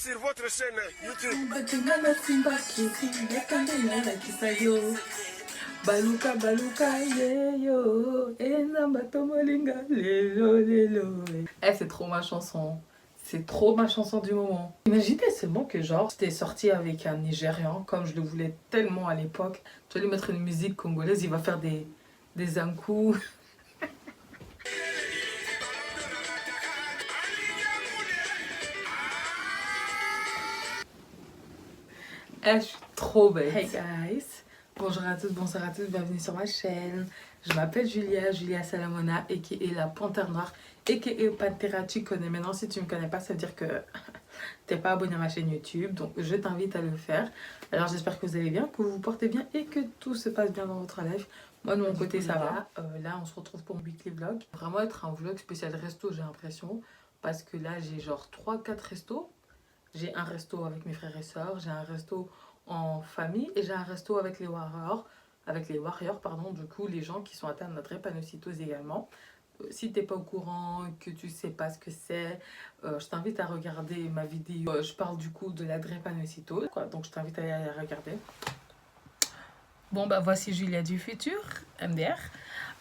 sur votre chaîne YouTube. Baluka baluka yeyo enamba tomolinga lelo lelo. Eh, c'est trop ma chanson. C'est trop ma chanson du moment. Imaginez seulement que genre j'étais sortie avec un Nigérian comme je le voulais tellement à l'époque. Tu vas lui mettre une musique congolaise, il va faire des ankou. Eh, je suis trop bête. Hey guys, bonjour à toutes, bonsoir à tous, bienvenue sur ma chaîne. Je m'appelle Julia Salamona, aka la Panthère Noire, aka Pantera, tu connais. Maintenant, si tu me connais pas, ça veut dire que t'es pas abonné à ma chaîne YouTube, donc je t'invite à le faire. Alors j'espère que vous allez bien, que vous vous portez bien et que tout se passe bien dans votre life. Moi de mon côté ça va. Là on se retrouve pour mon weekly vlog. Vraiment être un vlog spécial resto, j'ai l'impression, parce que là j'ai genre 3-4 restos. J'ai un resto avec mes frères et sœurs, j'ai un resto en famille et j'ai un resto avec les warriors, pardon, du coup les gens qui sont atteints de drépanocytose également. Si t'es pas au courant, que tu sais pas ce que c'est, je t'invite à regarder ma vidéo. Je parle du coup de la drépanocytose, quoi, donc je t'invite à aller la regarder. Bon bah voici Julia du futur, MDR.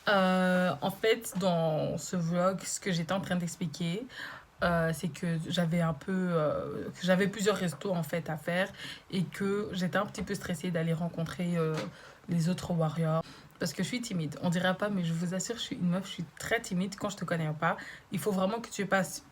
En fait, dans ce vlog, ce que j'étais en train d'expliquer, c'est que j'avais plusieurs restos en fait à faire et que j'étais un petit peu stressée d'aller rencontrer les autres warriors parce que je suis timide. On dirait pas, mais je vous assure, je suis une meuf, je suis très timide quand je te connais pas. Il faut vraiment que tu passes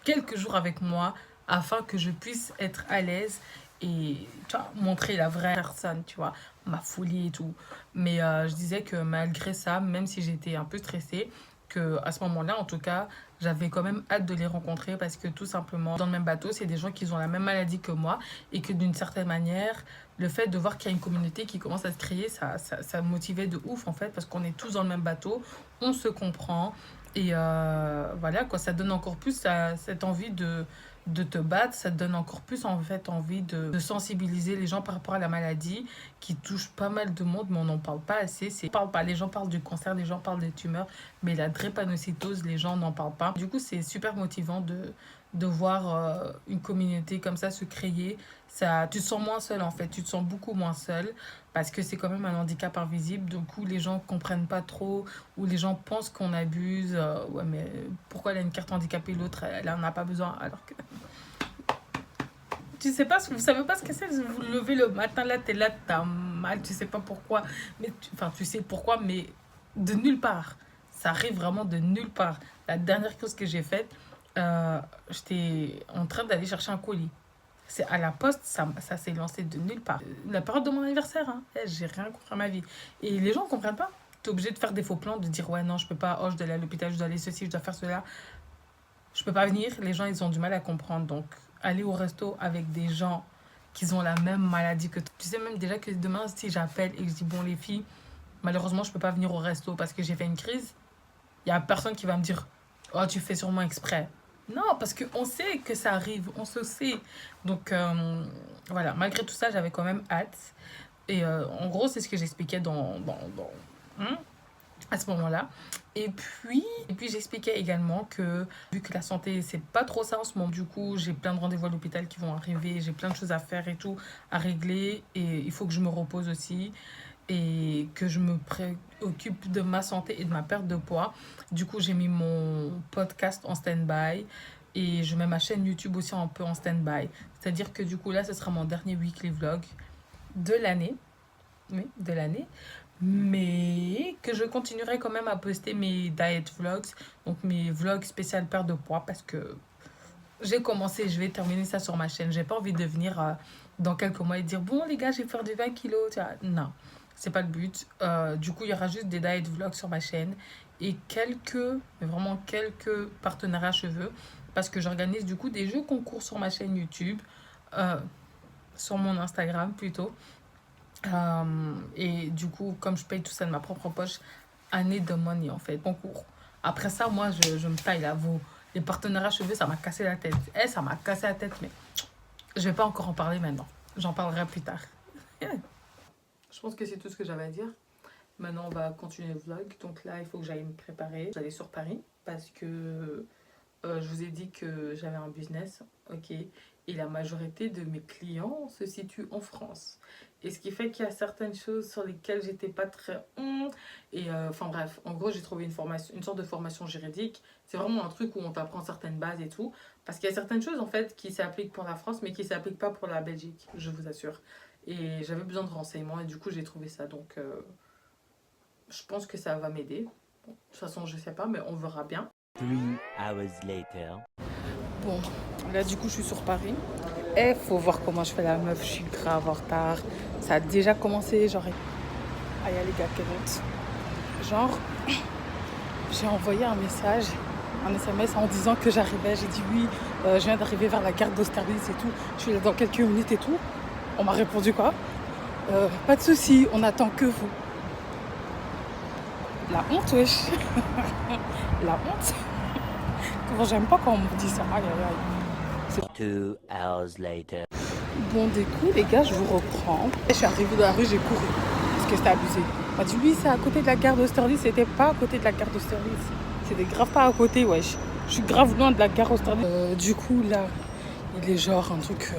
quelques jours avec moi afin que je puisse être à l'aise et tu vois, montrer la vraie personne, tu vois, ma folie et tout. Mais je disais que malgré ça, même si j'étais un peu stressée, que à ce moment-là, en tout cas, j'avais quand même hâte de les rencontrer parce que tout simplement, dans le même bateau, c'est des gens qui ont la même maladie que moi et que d'une certaine manière, le fait de voir qu'il y a une communauté qui commence à se créer, ça me motivait de ouf en fait parce qu'on est tous dans le même bateau, on se comprend et voilà quoi, ça donne encore plus cette envie de te battre, ça te donne encore plus en fait envie de sensibiliser les gens par rapport à la maladie qui touche pas mal de monde mais on n'en parle pas assez. On parle pas, les gens parlent du cancer, les gens parlent des tumeurs, mais la drépanocytose, les gens n'en parlent pas. Du coup, c'est super motivant de voir une communauté comme ça se créer. Ça, tu te sens moins seul en fait, tu te sens beaucoup moins seul parce que c'est quand même un handicap invisible. Du coup, les gens comprennent pas trop ou les gens pensent qu'on abuse. Ouais, mais pourquoi elle a une carte handicapée, l'autre, elle en a pas besoin alors que tu sais pas, vous savez pas ce que c'est, vous levez le matin, là, t'es là, t'as mal, tu sais pas pourquoi, mais enfin, tu sais pourquoi, mais de nulle part. Ça arrive vraiment de nulle part. La dernière chose que j'ai faite, j'étais en train d'aller chercher un colis. C'est à la poste, ça s'est lancé de nulle part. La période de mon anniversaire, hein, j'ai rien compris à ma vie. Et les gens ne comprennent pas. T'es obligé de faire des faux plans, de dire ouais, non, je peux pas, oh, je dois aller à l'hôpital, je dois aller ceci, je dois faire cela. Je peux pas venir, les gens ils ont du mal à comprendre. Donc aller au resto avec des gens qui ont la même maladie que toi. Tu sais même déjà que demain si j'appelle et que je dis bon les filles, malheureusement je peux pas venir au resto parce que j'ai fait une crise, il y a personne qui va me dire oh tu fais sûrement exprès. Non, parce qu'on sait que ça arrive, on se sait. Donc voilà, malgré tout ça, j'avais quand même hâte. Et en gros, c'est ce que j'expliquais hein, à ce moment-là. Et puis j'expliquais également que vu que la santé c'est pas trop ça en ce moment, du coup j'ai plein de rendez-vous à l'hôpital qui vont arriver, j'ai plein de choses à faire et tout, à régler et il faut que je me repose aussi et que je me préoccupe de ma santé et de ma perte de poids. Du coup j'ai mis mon podcast en stand-by et je mets ma chaîne YouTube aussi un peu en stand-by. C'est-à-dire que du coup là ce sera mon dernier weekly vlog de l'année. Oui, de l'année, mais que je continuerai quand même à poster mes diet vlogs, donc mes vlogs spécial perte de poids parce que j'ai commencé, je vais terminer ça sur ma chaîne. J'ai pas envie de venir dans quelques mois et dire bon les gars, j'ai perdu 20 kilos, tu vois. Non, c'est pas le but. Du coup, il y aura juste des diet vlogs sur ma chaîne et mais vraiment quelques partenariats cheveux parce que j'organise du coup des jeux concours sur ma chaîne YouTube, euh, sur mon Instagram plutôt. Et du coup, comme je paye tout ça de ma propre poche, année de money en fait, concours. Après ça, moi, je me taille là. Les partenariats cheveux, ça m'a cassé la tête. Eh, ça m'a cassé la tête, mais je vais pas encore en parler maintenant. J'en parlerai plus tard. Je pense que c'est tout ce que j'avais à dire. Maintenant, on va continuer le vlog. Donc là, il faut que j'aille me préparer. J'allais sur Paris parce que je vous ai dit que j'avais un business, ok, et la majorité de mes clients se situent en France. Et ce qui fait qu'il y a certaines choses sur lesquelles j'étais pas très... Et enfin bref, en gros, j'ai trouvé une sorte de formation juridique. C'est vraiment un truc où on t'apprend certaines bases et tout. Parce qu'il y a certaines choses, en fait, qui s'appliquent pour la France, mais qui ne s'appliquent pas pour la Belgique, je vous assure. Et j'avais besoin de renseignements, et du coup, j'ai trouvé ça. Donc, je pense que ça va m'aider. Bon, de toute façon, je sais pas, mais on verra bien. 3 hours later. Bon, là du coup je suis sur Paris. Et faut voir comment je fais la meuf, je suis grave en retard. Ça a déjà commencé, genre... Ah, il y a les gars qui montent. Genre, j'ai envoyé un message, un SMS en disant que j'arrivais. J'ai dit oui, je viens d'arriver vers la gare d'Austerlitz et tout. Je suis là dans quelques minutes et tout. On m'a répondu quoi? Pas de souci, on attend que vous. La honte, wesh. La honte. Comment j'aime pas quand on me dit ça. Aïe, aïe, aïe. 2 hours later. Bon, du coup, les gars, je vous reprends. Je suis arrivée dans la rue, j'ai couru. Parce que c'était abusé. On m'a dit, oui, c'est à côté de la gare d'Austerlitz. C'était pas à côté de la gare d'Austerlitz. C'était grave pas à côté, wesh. Je suis grave loin de la gare d'Austerlitz. Du coup, là, il est genre un truc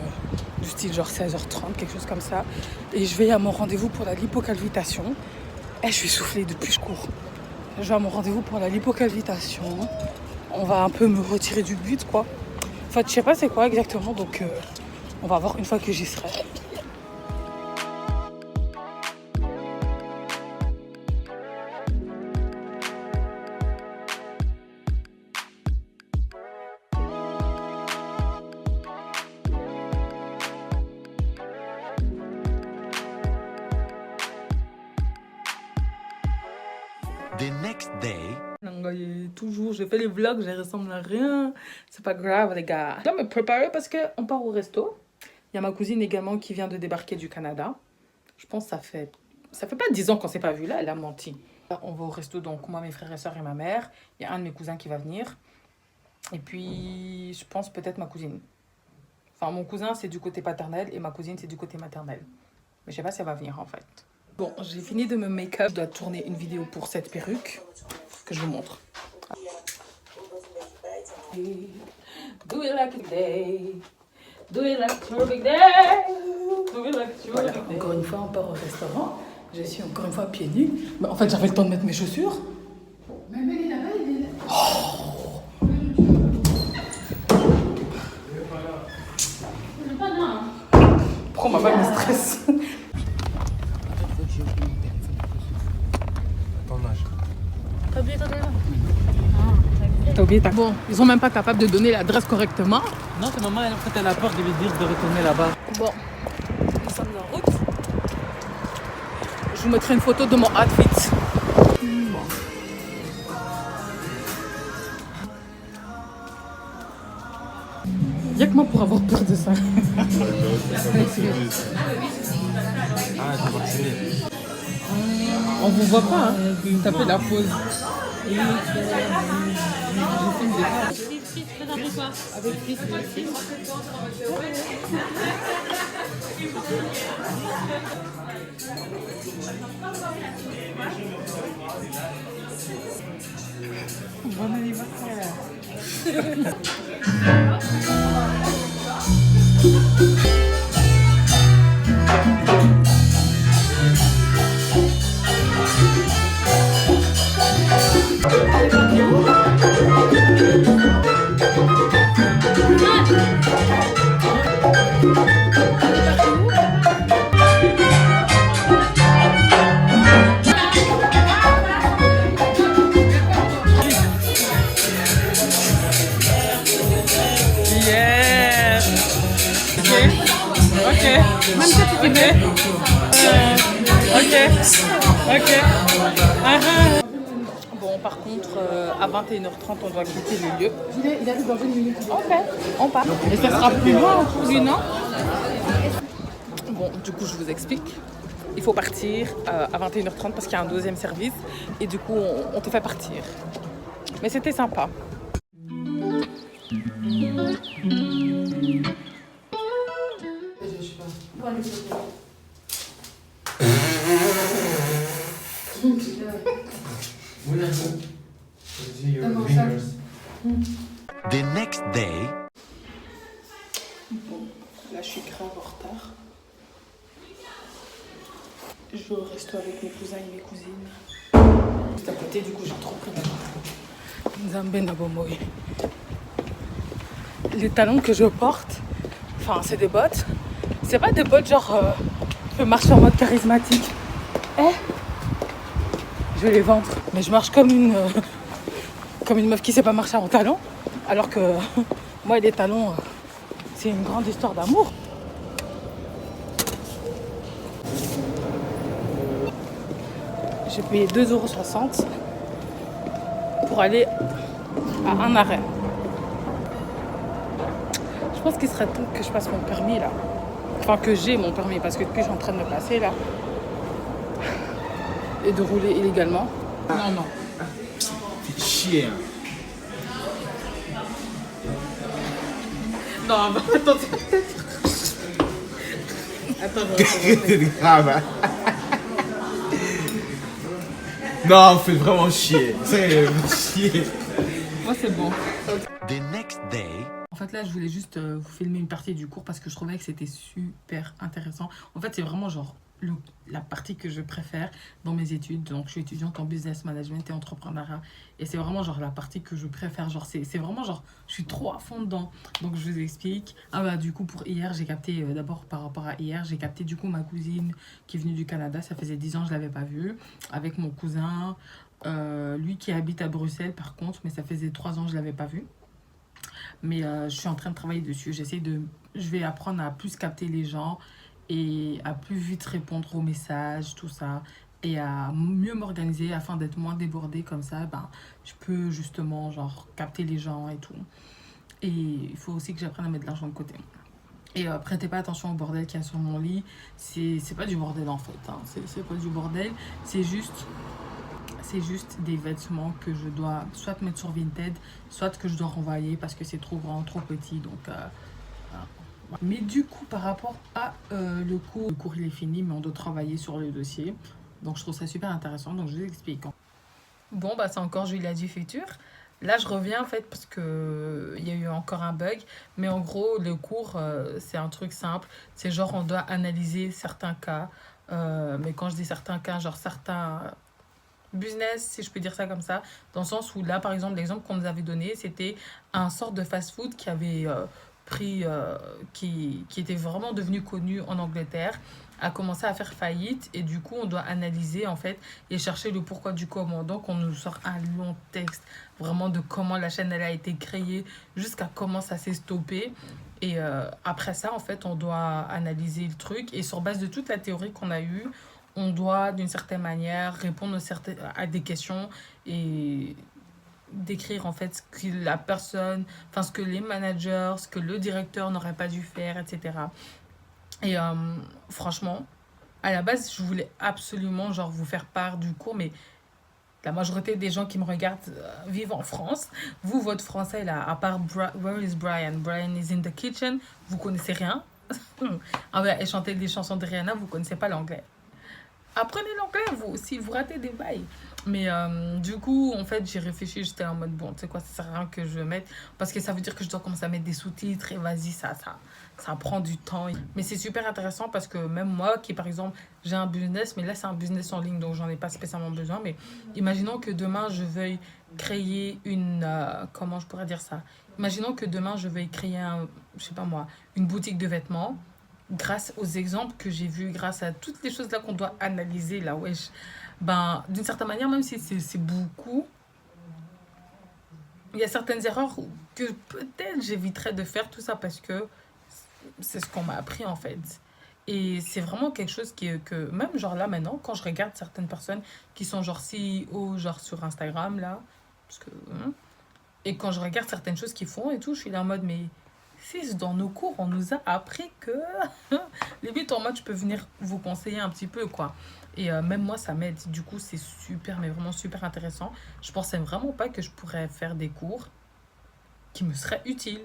du style genre 16h30, quelque chose comme ça. Et je vais à mon rendez-vous pour la lipocalvitation. Et je suis soufflée depuis je cours. Je vais à mon rendez-vous pour la lipocalvitation. On va un peu me retirer du but, quoi. Enfin, je sais pas c'est quoi exactement, donc on va voir une fois que j'y serai. The next day. Toujours, je fais les vlogs, je ressemble à rien. C'est pas grave, les gars. Je dois me préparer parce qu'on part au resto. Il y a ma cousine également qui vient de débarquer du Canada. Je pense que ça fait pas 10 ans qu'on s'est pas vu là, elle a menti. On va au resto, donc moi, mes frères et sœurs et ma mère. Il y a un de mes cousins qui va venir. Et puis, je pense peut-être ma cousine. Enfin, mon cousin, c'est du côté paternel et ma cousine, c'est du côté maternel. Mais je sais pas si elle va venir en fait. Bon, j'ai fini de me make-up. Je dois tourner une vidéo pour cette perruque que je vous montre. Do it like a day. Do it like a terrific day. Do it like a terrific day. Encore une fois, on part au restaurant. Je suis encore une fois pieds nus. Mais en fait, j'avais le temps de mettre mes chaussures. Mais il est là-bas, il est là. Oh. Pourquoi ma femme me stresse? T'as oublié ta... Bon, ils sont même pas capables de donner l'adresse correctement. Non, c'est maman, en fait, elle a peur de lui dire de retourner là-bas. Bon, nous sommes en route. Je vous mettrai une photo de mon outfit. Y'a que moi pour avoir peur de ça. Ah, t'es vacciné. On vous voit pas, hein? T'as fait la pause. Avec fils, merci. Bon anniversaire. Bon, par contre, à 21h30, on doit quitter le lieu. Il arrive dans une minute. Ok, on part. Et ça sera plus loin pour lui, non? Bon, du coup, je vous explique. Il faut partir à 21h30 parce qu'il y a un deuxième service. Et du coup, on te fait partir. Mais c'était sympa. The next day. Bon, là je suis grave en retard. Je vais au resto avec mes cousins et mes cousines. Juste à côté, du coup j'ai trop pris Nzambe Nabomoy. Les talons que je porte, enfin c'est des bottes. C'est pas des bottes genre je marche en mode charismatique. Je vais les vendre. Mais je marche comme une meuf qui sait pas marcher en talons. Alors que moi les talons, c'est une grande histoire d'amour. J'ai payé 2,60 € pour aller à un arrêt. Je pense qu'il serait temps que je passe mon permis là. Enfin que j'ai mon permis parce que depuis je suis en train de me passer là. Et de rouler illégalement. Non. T'es chier. Non, attends. C'est grave. Non, vous faites vraiment chier. C'est chier. Moi c'est bon. The next day. En fait là je voulais juste vous filmer une partie du cours parce que je trouvais que c'était super intéressant. En fait c'est vraiment genre la partie que je préfère dans mes études. Donc je suis étudiante en business management et entrepreneuriat. Et c'est vraiment genre la partie que je préfère. Genre c'est vraiment genre je suis trop à fond dedans. Donc je vous explique. Ah bah du coup pour hier j'ai capté d'abord par rapport à hier. J'ai capté du coup ma cousine qui est venue du Canada. Ça faisait 10 ans que je l'avais pas vue. Avec mon cousin. Lui qui habite à Bruxelles par contre. Mais ça faisait 3 ans que je l'avais pas vu. Mais je suis en train de travailler dessus. Je vais apprendre à plus capter les gens et à plus vite répondre aux messages, tout ça. Et à mieux m'organiser afin d'être moins débordée comme ça. Ben, je peux justement genre capter les gens et tout. Et il faut aussi que j'apprenne à mettre de l'argent de côté. Et prêtez pas attention au bordel qu'il y a sur mon lit. C'est pas du bordel en fait. Hein. C'est pas du bordel. C'est juste des vêtements que je dois soit mettre sur Vinted, soit que je dois renvoyer parce que c'est trop grand, trop petit. Donc, voilà. Mais du coup, par rapport à le cours il est fini, mais on doit travailler sur le dossier. Donc, je trouve ça super intéressant. Donc, je vous explique. Bon, bah, c'est encore Julia du futur. Là, je reviens en fait parce que il y a eu encore un bug. Mais en gros, le cours, c'est un truc simple. C'est genre, on doit analyser certains cas. Mais quand je dis certains cas, genre certains business, si je peux dire ça comme ça, dans le sens où là, par exemple, l'exemple qu'on nous avait donné, c'était un sort de fast-food qui avait qui était vraiment devenu connu en Angleterre, a commencé à faire faillite et du coup, on doit analyser en fait et chercher le pourquoi du comment. Donc, on nous sort un long texte vraiment de comment la chaîne elle a été créée jusqu'à comment ça s'est stoppé. Et après ça, en fait, on doit analyser le truc et sur base de toute la théorie qu'on a eue, on doit d'une certaine manière répondre à des questions et décrire en fait ce que la personne, enfin ce que les managers, ce que le directeur n'aurait pas dû faire, etc. Et franchement, à la base, je voulais absolument genre vous faire part du cours, mais la majorité des gens qui me regardent vivent en France. Vous, votre français là, à part Where is Brian? Brian is in the kitchen. Vous connaissez rien. Ah ouais, et chanter des chansons de Rihanna, vous connaissez pas l'anglais. Apprenez l'anglais, vous, si vous ratez des bails. Mais du coup, en fait, j'ai réfléchi, j'étais en mode, bon, tu sais quoi, ça sert à rien que je mette, parce que ça veut dire que je dois commencer à mettre des sous-titres, et vas-y, ça prend du temps. Mais c'est super intéressant, parce que même moi, qui par exemple, j'ai un business, mais là, c'est un business en ligne, donc j'en ai pas spécialement besoin, mais imaginons que demain, je veuille créer comment je pourrais dire ça? Imaginons que demain, je veuille créer, je sais pas moi, une boutique de vêtements, grâce aux exemples que j'ai vus, grâce à toutes les choses là qu'on doit analyser là, wesh, ben, d'une certaine manière, même si c'est beaucoup, il y a certaines erreurs que peut-être j'éviterais de faire tout ça parce que c'est ce qu'on m'a appris en fait. Et c'est vraiment quelque chose que même genre là maintenant, quand je regarde certaines personnes qui sont genre CEO, genre sur Instagram là, parce que, et quand je regarde certaines choses qu'ils font et tout, je suis là en mode, mais fils, dans nos cours, on nous a appris que limite en mode, je peux venir vous conseiller un petit peu, quoi. Et même moi, ça m'aide. Du coup, c'est super, mais vraiment super intéressant. Je pensais vraiment pas que je pourrais faire des cours qui me seraient utiles.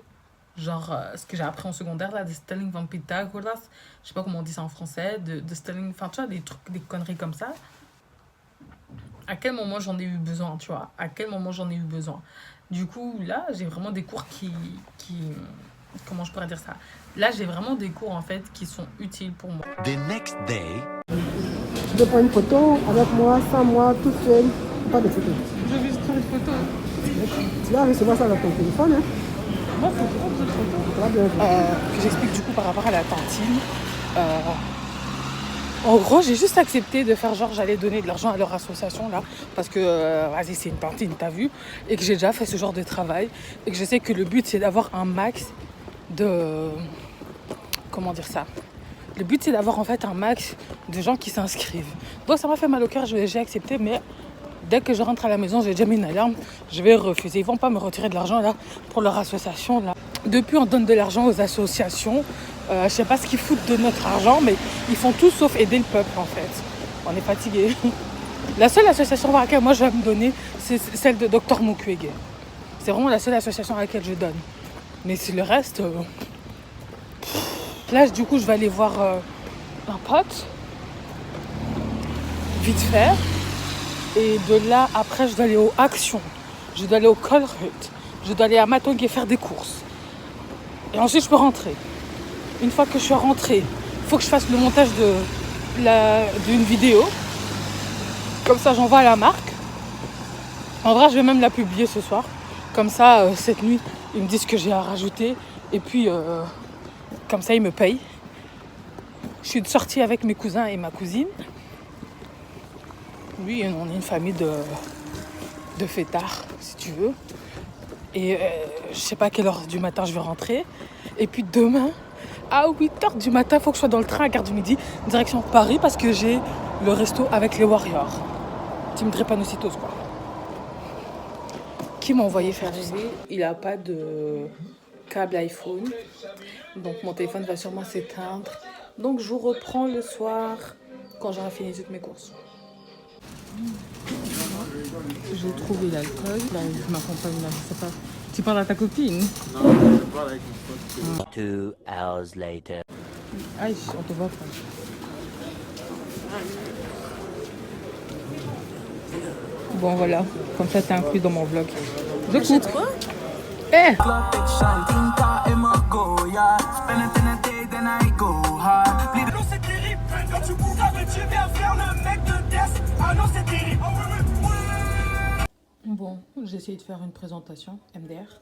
Genre, ce que j'ai appris en secondaire, là, de Stelling van Pythagoras, je sais pas comment on dit ça en français, de Stelling, enfin, tu vois, des trucs, des conneries comme ça. à quel moment j'en ai eu besoin, tu vois. À quel moment j'en ai eu besoin. Du coup, là, j'ai vraiment des cours qui... Comment je pourrais dire ça? Là, j'ai vraiment des cours, en fait, qui sont utiles pour moi. The next day. Tu peux prendre une photo avec moi, sans moi, toute seule. Pas de photo. Je vais juste prendre une photo. Tu vas recevoir ça dans ton téléphone. Hein? Moi, il faut prendre une photo. Ça va bien. Que j'explique du coup par rapport à la cantine. En gros, j'ai juste accepté de faire genre j'allais donner de l'argent à leur association là parce que vas-y, c'est une cantine, t'as vu, et que j'ai déjà fait ce genre de travail et que je sais que le but c'est d'avoir un max de comment dire ça. Le but c'est d'avoir en fait un max de gens qui s'inscrivent. Donc ça m'a fait mal au cœur, j'ai accepté, mais dès que je rentre à la maison, j'ai déjà mis une alarme, je vais refuser. Ils vont pas me retirer de l'argent là pour leur association là. Depuis, on donne de l'argent aux associations. Je sais pas ce qu'ils foutent de notre argent, mais ils font tout sauf aider le peuple en fait. On est fatigué. La seule association à laquelle moi je vais me donner, c'est celle de Dr Mukwege. C'est vraiment la seule association à laquelle je donne. Mais si le reste, là du coup je vais aller voir un pote, vite fait. Et de là, après, je dois aller aux Actions. Je dois aller au Colruyt. Je dois aller à Matongue faire des courses. Et ensuite, je peux rentrer. Une fois que je suis rentrée, il faut que je fasse le montage d'une vidéo. Comme ça, j'envoie à la marque. En vrai, je vais même la publier ce soir. Comme ça, cette nuit, ils me disent ce que j'ai à rajouter. Et puis, comme ça, ils me payent. Je suis sortie avec mes cousins et ma cousine. Oui, on est une famille de fêtards, si tu veux. Et je sais pas à quelle heure du matin je vais rentrer. Et puis demain, à 8h du matin, il faut que je sois dans le train à Gare du Midi, direction Paris, parce que j'ai le resto avec les Warriors. Team Drépanocytos, quoi. Qui m'a envoyé faire ça? Il n'a pas de câble iPhone. Donc mon téléphone va sûrement s'éteindre. Donc je vous reprends le soir quand j'aurai fini toutes mes courses. J'ai trouvé l'alcool. Là, je m'accompagne là, je sais pas. Tu parles à ta copine? Non, je parle avec mon pote. 2 hours later. Aïe, on te voit pas. Bon, voilà. Comme ça, t'es inclus dans mon vlog. Je coupe. Quoi? Eh! Quand tu cours avec tu viens faire le mec de test. Ah non, c'est terrible. Ah oui, oui, oui. Bon, j'ai essayé de faire une présentation MDR.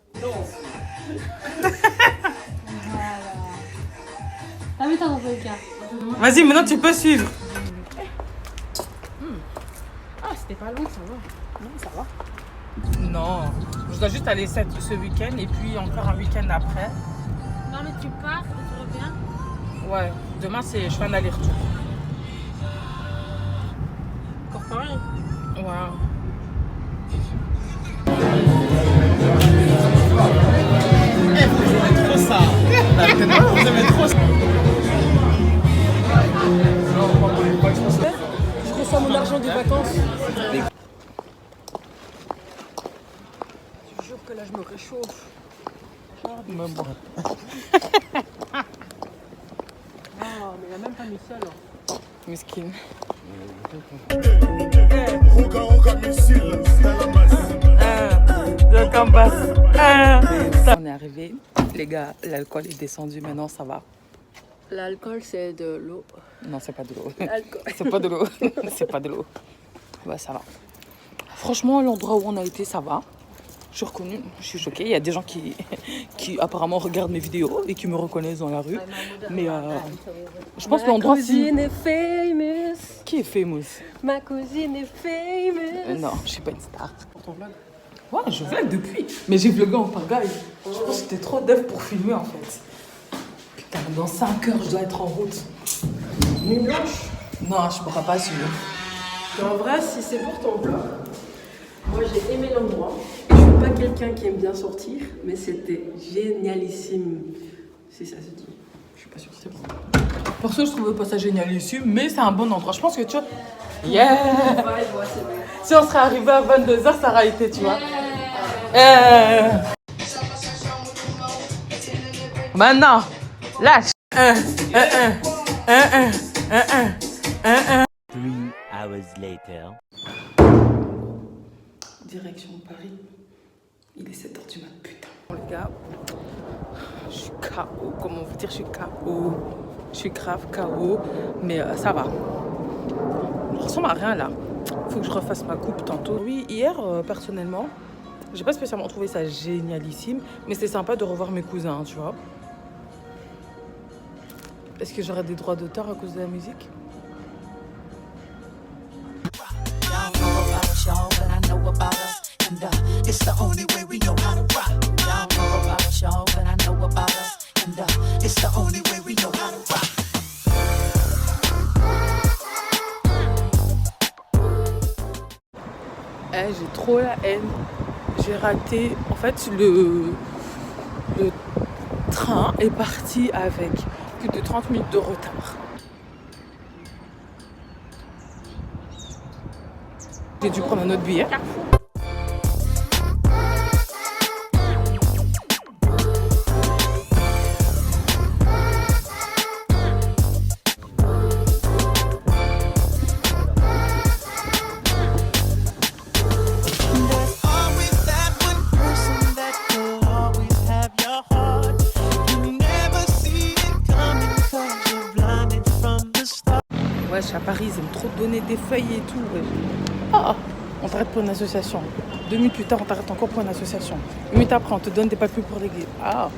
Ah oui, t'as envoyé le cas. Vas-y, maintenant tu peux suivre. Ah, c'était pas loin, ça va. Non, ça va. Non, je dois juste aller ce week-end et puis encore un week-end après. Non, mais tu pars et tu reviens. Ouais, demain je fais un aller-retour. Encore pareil. Wow. Trop ça. Vous aimez trop ça. Je reçois mon argent des vacances. Je jure que là, je me réchauffe. Mais bon. Ah, mais il n'a même pas mis ça là. Miskin. Oka, oka, missile. Le campus. On est arrivé. Les gars, l'alcool est descendu. Maintenant, ça va. L'alcool, c'est de l'eau. Non, c'est pas de l'eau. L'alcool. C'est pas de l'eau. C'est pas de l'eau. Ouais, ça va. Franchement, l'endroit où on a été, ça va. Je suis reconnue, je suis choquée. Il y a des gens qui apparemment regardent mes vidéos et qui me reconnaissent dans la rue. Mais je pense que l'endroit... Ma cousine est famous. Qui est famous? Ma cousine est famous. Non, je suis pas une star. Pour ton vlog? Ouais, je vlog depuis. Mais j'ai vlogué en pagaille. Je pense que c'était trop dev pour filmer en fait. Putain, dans 5 heures, je dois être en route. Nuit blanche. Non, je pourrais pas suivre. Mais en vrai, si c'est pour ton vlog, moi j'ai aimé l'endroit. Je suis pas quelqu'un qui aime bien sortir, mais c'était génialissime. Si ça se dit. Je suis pas sûre que c'est bon. Perso, je trouvais pas ça génial ici, mais c'est un bon endroit. Je pense que tu vois. Yeah! Ouais, c'est bon. Si on serait arrivé à 22h, ça aurait été, tu vois. Maintenant, lâche. 3 hours later. Direction Paris. Il est 7h du mat, putain. Bon, les gars, je suis KO. Comment vous dire, je suis KO. Je suis grave KO. Mais ça va. Je ressemble à rien là. Faut que je refasse ma coupe tantôt. Oui, hier, personnellement, j'ai pas spécialement trouvé ça génialissime. Mais c'est sympa de revoir mes cousins, tu vois. Est-ce que j'aurai des droits d'auteur à cause de la musique? J'ai trop la haine. J'ai raté. En fait, le train est parti avec plus de 30 minutes de retard. J'ai dû prendre un autre billet. Ouais, je suis à Paris, ils aiment trop donner des feuilles et tout. Ouais. Oh, on t'arrête pour une association. 2 minutes plus tard, on t'arrête encore pour une association. 1 minute après, on te donne des papiers pour l'église. Ah.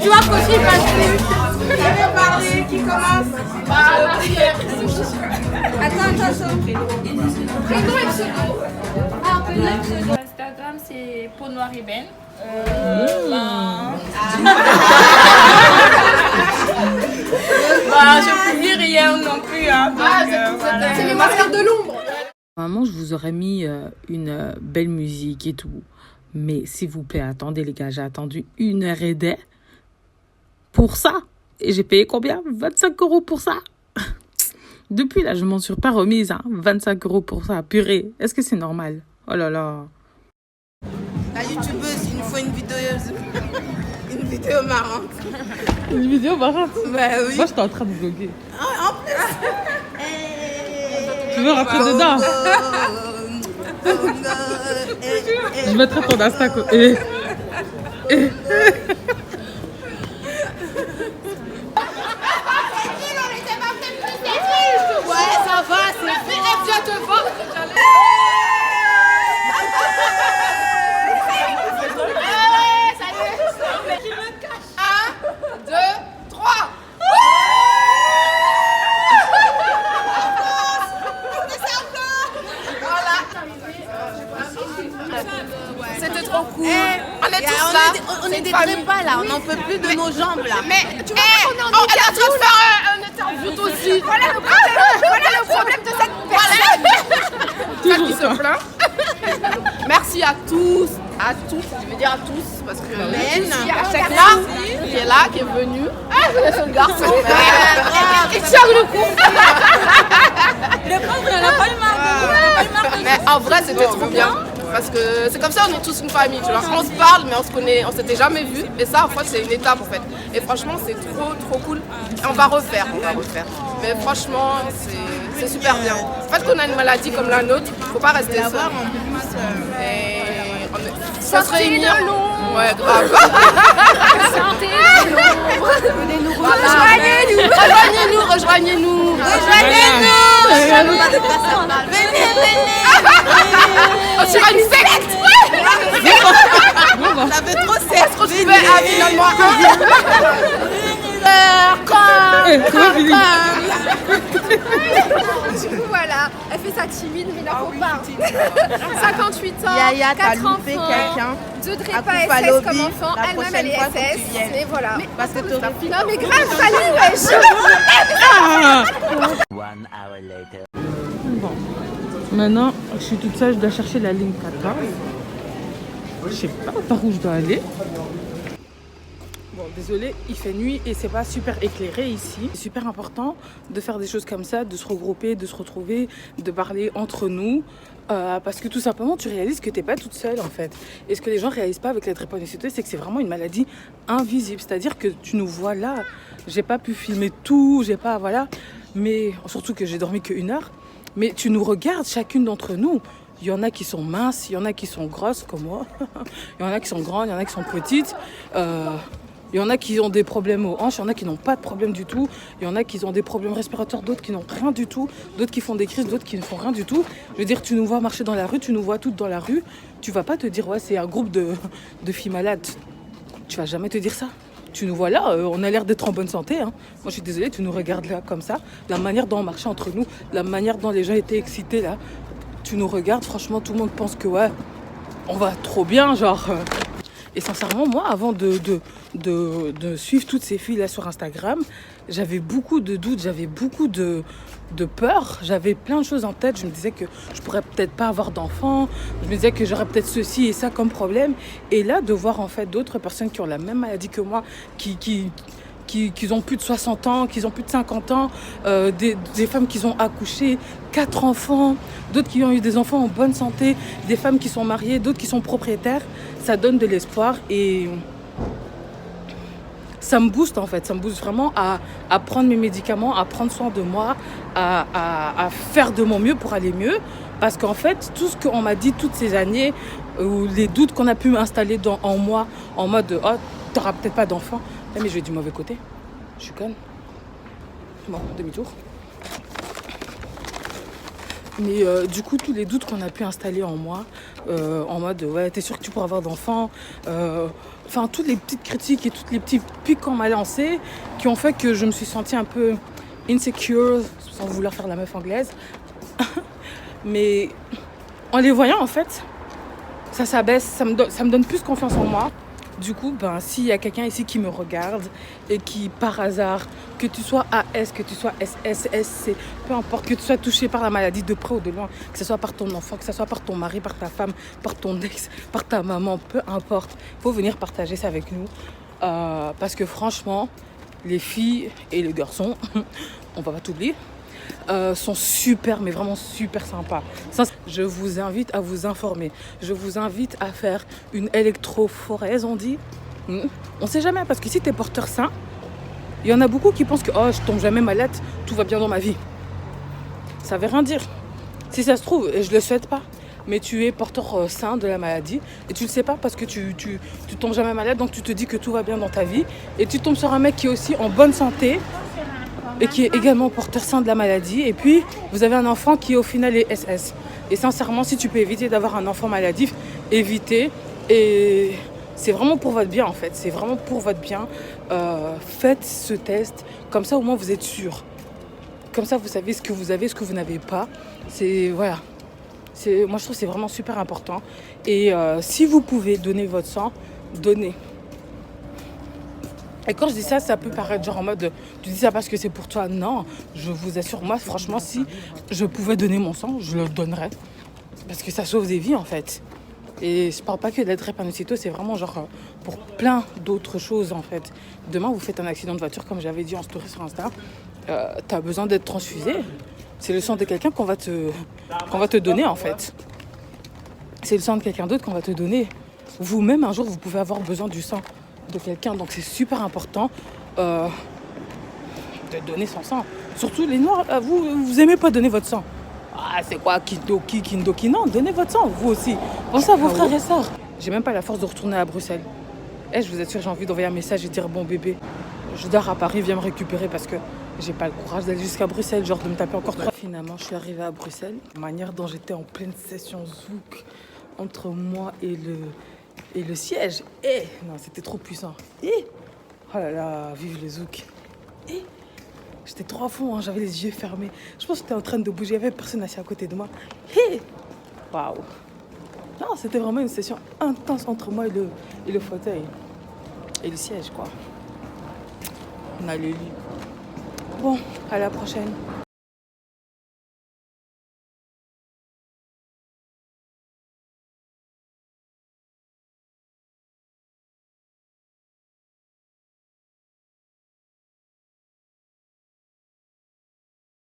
Tu vois qu'aussi passer. Qui veut parler? Qui commence? Attends. Prénom et pseudo. Instagram, c'est Peau Noire et Ben. Je publie rien non plus. Hein, C'est les masques de l'ombre. Normalement, je vous aurais mis une belle musique et tout. Mais s'il vous plaît, attendez les gars, j'ai attendu 1h10 pour ça. Et j'ai payé combien? 25 € pour ça. Depuis là, je m'en suis pas remise. Hein. 25 € pour ça. Purée, est-ce que c'est normal? Oh là là. La youtubeuse, il nous faut une vidéo marrante. Une vidéo marrante? Bah oui. Moi, j'étais en train de vlogger. En plus. Tu veux rentrer dedans? Je mettrai ton Insta. Ouais, ça va, c'est fait. Viens te voir. 1, 2, 3. C'était trop cool. On est tous là. On est des prépas là. On n'en peut plus de nos jambes là. Mais tu vois qu'on est en train de faire un interview aussi. Voilà le problème de cette personne. Celle qui se plaint. Merci à tous. Je veux dire à tous parce que à chaque là qui est là, qui est venu. C'est le seul garçon. Il tient le coup. Le pauvre, elle a pas le marre. Mais en vrai, c'était trop bien. Parce que c'est comme ça, on est tous une famille, tu vois. On se parle, mais on se connaît, on s'était jamais vu. Et ça, en fait, c'est une étape, en fait. Et franchement, c'est trop cool. Et on va refaire. Mais franchement, c'est super bien. En fait, qu'on a une maladie comme la nôtre, faut pas rester seul. Et ça se réunir. Ouais, grave. Santé. Rejoignez-nous. On sera une secte. Ça fait trop sérieux. On se retrouvait finalement. Du coup voilà, elle fait sa timide mais là faut pas. 58 ans, Yaya, 4 t'as loupé enfants, quelqu'un. 2 drépas Akoufa SS Lobby, comme enfant, la elle-même prochaine elle est fois, faut que SS. tu viennes. Et voilà. Parce que t'aurais pu. Non mais grave, salut wesh. 1 hour later. Bon. Maintenant, je suis toute seule, je dois chercher la ligne 14. Je sais pas par où je dois aller. Bon, désolé, il fait nuit et c'est pas super éclairé ici. C'est super important de faire des choses comme ça, de se regrouper, de se retrouver, de parler entre nous. Parce que tout simplement, tu réalises que t'es pas toute seule en fait. Et ce que les gens réalisent pas avec la drépanocytose, c'est que c'est vraiment une maladie invisible. C'est-à-dire que tu nous vois là. J'ai pas pu filmer tout, j'ai pas, voilà. Mais surtout que j'ai dormi que 1 heure. Mais tu nous regardes, chacune d'entre nous. Il y en a qui sont minces, il y en a qui sont grosses comme moi. Il y en a qui sont grandes, il y en a qui sont petites. Il y en a qui ont des problèmes aux hanches, il y en a qui n'ont pas de problème du tout. Il y en a qui ont des problèmes respiratoires, d'autres qui n'ont rien du tout. D'autres qui font des crises, d'autres qui ne font rien du tout. Je veux dire, tu nous vois marcher dans la rue, tu nous vois toutes dans la rue. Tu vas pas te dire, ouais, c'est un groupe de filles malades. Tu vas jamais te dire ça. Tu nous vois là, on a l'air d'être en bonne santé. Hein. Moi, je suis désolée, tu nous regardes là comme ça. La manière dont on marchait entre nous, la manière dont les gens étaient excités là. Tu nous regardes, franchement, tout le monde pense que, ouais, on va trop bien, genre... Et sincèrement, moi, avant de suivre toutes ces filles-là sur Instagram, j'avais beaucoup de doutes, j'avais beaucoup de peur. J'avais plein de choses en tête. Je me disais que je pourrais peut-être pas avoir d'enfants. Je me disais que j'aurais peut-être ceci et ça comme problème. Et là, de voir en fait d'autres personnes qui ont la même maladie que moi, qui ont plus de 60 ans, qui ont plus de 50 ans, des femmes qui ont accouché 4 enfants, d'autres qui ont eu des enfants en bonne santé, des femmes qui sont mariées, d'autres qui sont propriétaires. Ça donne de l'espoir et ça me booste en fait. Ça me booste vraiment à prendre mes médicaments, à prendre soin de moi, à faire de mon mieux pour aller mieux. Parce qu'en fait, tout ce qu'on m'a dit toutes ces années, ou les doutes qu'on a pu m'installer en moi, en mode « Oh, t'auras peut-être pas d'enfant », mais je vais du mauvais côté. Je suis conne. Bon, demi-tour. Mais du coup, tous les doutes qu'on a pu installer en moi, en mode ouais, t'es sûr que tu pourras avoir d'enfants, enfin toutes les petites critiques et tous les petits pics qu'on m'a lancés qui ont fait que je me suis sentie un peu insecure, sans vouloir faire la meuf anglaise. Mais en les voyant, en fait, ça s'abaisse, ça me donne plus confiance en moi. Du coup, ben, s'il y a quelqu'un ici qui me regarde et qui, par hasard, que tu sois AS, que tu sois SS, SC, peu importe, que tu sois touché par la maladie de près ou de loin, que ce soit par ton enfant, que ce soit par ton mari, par ta femme, par ton ex, par ta maman, peu importe, il faut venir partager ça avec nous. Parce que franchement, les filles et les garçons, on va pas t'oublier, sont super, mais vraiment super sympas. Je vous invite à vous informer. Je vous invite à faire une électrophorèse, on dit. On sait jamais, parce que si tu es porteur sain, il y en a beaucoup qui pensent que oh, je tombe jamais malade, tout va bien dans ma vie. Ça veut rien dire. Si ça se trouve, et je le souhaite pas, mais tu es porteur sain de la maladie et tu le sais pas parce que tu tombes jamais malade, donc tu te dis que tout va bien dans ta vie et tu tombes sur un mec qui est aussi en bonne santé et qui est également porteur sain de la maladie, et puis vous avez un enfant qui au final est SS. Et sincèrement, si tu peux éviter d'avoir un enfant maladif, évitez. Et c'est vraiment pour votre bien en fait, c'est vraiment pour votre bien. Faites ce test, comme ça au moins vous êtes sûr. Comme ça vous savez ce que vous avez, ce que vous n'avez pas. C'est voilà. Moi je trouve que c'est vraiment super important. Et si vous pouvez donner votre sang, donnez. Et quand je dis ça, ça peut paraître genre en mode, tu dis ça parce que c'est pour toi. Non, je vous assure, moi franchement, si je pouvais donner mon sang, je le donnerais. Parce que ça sauve des vies en fait. Et je parle pas que de la drépanocytose, c'est vraiment genre pour plein d'autres choses en fait. Demain, vous faites un accident de voiture, comme j'avais dit en story sur Insta, t'as besoin d'être transfusé. C'est le sang de quelqu'un qu'on va te donner en fait. C'est le sang de quelqu'un d'autre qu'on va te donner. Vous-même, un jour, vous pouvez avoir besoin du sang de quelqu'un. Donc, c'est super important de donner son sang. Surtout les Noirs, vous aimez pas donner votre sang. Ah, c'est quoi, Kindoki? Non, donnez votre sang, vous aussi. Pensez à vos frères et sœurs. J'ai même pas la force de retourner à Bruxelles. Je vous assure, j'ai envie d'envoyer un message et dire, bon bébé, je dors à Paris, viens me récupérer parce que j'ai pas le courage d'aller jusqu'à Bruxelles, genre de me taper encore 3. Finalement, je suis arrivée à Bruxelles. La manière dont j'étais en pleine session zouk entre moi et le siège. Non, c'était trop puissant. Oh là là, vive le zouk. J'étais trop à fond, hein, j'avais les yeux fermés. Je pense que j'étais en train de bouger, il n'y avait personne assis à côté de moi. Waouh. Non, c'était vraiment une session intense entre moi et le fauteuil. Et le siège, quoi. On a le lit. Bon, à la prochaine.